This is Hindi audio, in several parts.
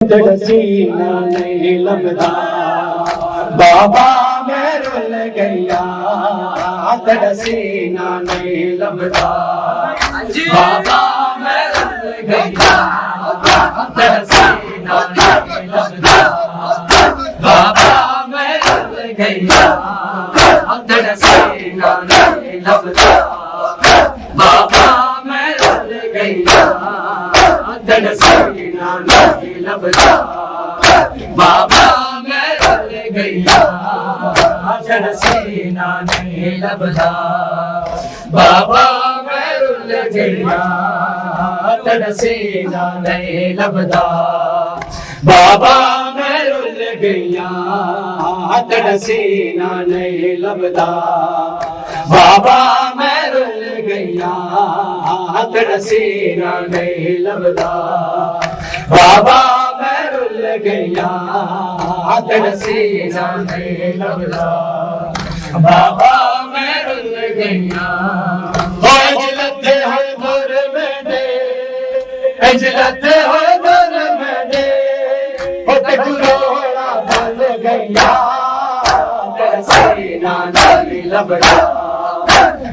सीना नहीं लगता बाबा मैं रुल गया तेरा सीना नहीं लगता बाबा मैं रुल गया तेरा सीना नहीं लगता बाबा मैं रुल गया तेरा सीना नहीं लगता बाबा मैं रुल गया तेरा सीना नहीं लगता बाबा मैं रुल गया तेरा सीना नहीं लगता बाबा मैं रुल गया तेरा सीना नहीं लगता बाबा मैं रुल गया तेरा सीना नहीं लगता बाबा मैं रुल गया तेरा सीना नहीं लगता बाबा मैं रुल गया तेरा सीना नहीं लगता बाबा मैं रुल गया अजलते हो दूर में दे अजलते हो दूर में दे गुरोड़ा बन गया तेरा सीना नहीं लगता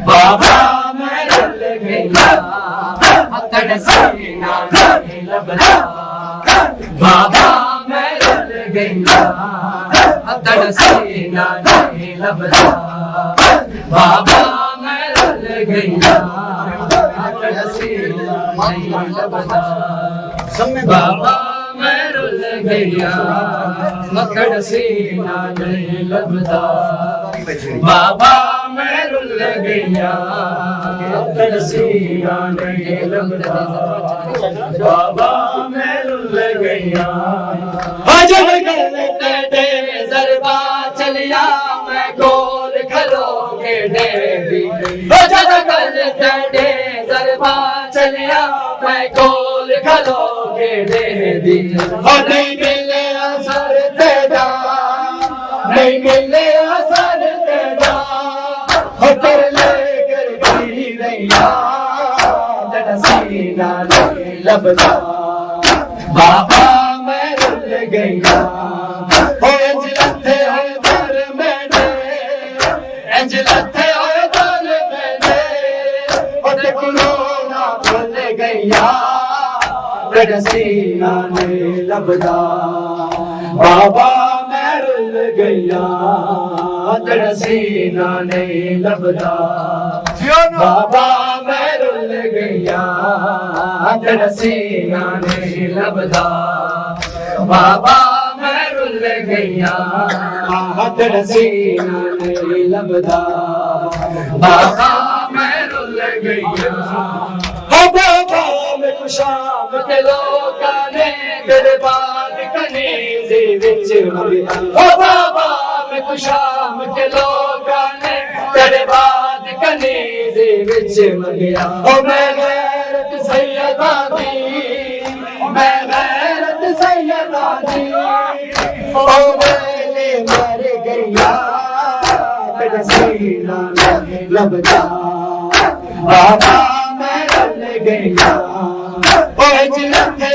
बाबा मैं रुल गया तेरा सीना नहीं लगता बाबा मैं रुल गया तेरा सीना नहीं लगता बाबा मैं रुल गया तेरा सीना नहीं लगता बाबा मैं रुल गया तेरा सीना नहीं लगता बाबा मैं रुल गया तेरा सीना नहीं लगता बाबा मैं रुल गया अजब करते दे जरबा चलिया मैं गोल खलो के देवी अजब करते दे जरबा चलिया मैं गोल खलो के देवी और नहीं मिले असर तेरा नहीं मिले असर तेरा होकर लेकर की रैया तेरा सीना नहीं लगता बाबा मैं रुल गया अजलते हो दर में दे अजलते हो दर में दे गुरोड़ा भूल गया तेरा सीना नहीं लगता बाबा मैं रुल गया तेरा सीना नहीं लगता बाबा मैं रुल गया तेरा सीना नहीं लगता बाबा मैं रुल गया तेरा सीना नहीं लगता बाबा मैं रुल गया बाबा मैं शाम के लोकां ने दरबार कनीज़े विच मरिया बाबा मैं शाम के लोकां ने दरबार कनीज़े विच मरिया मैं गैरत सैयदा दी मैं गैरत सैयदा दी मेरे मर गया तेरा सीना नहीं लगता बाबा मैं रुल गया अजलते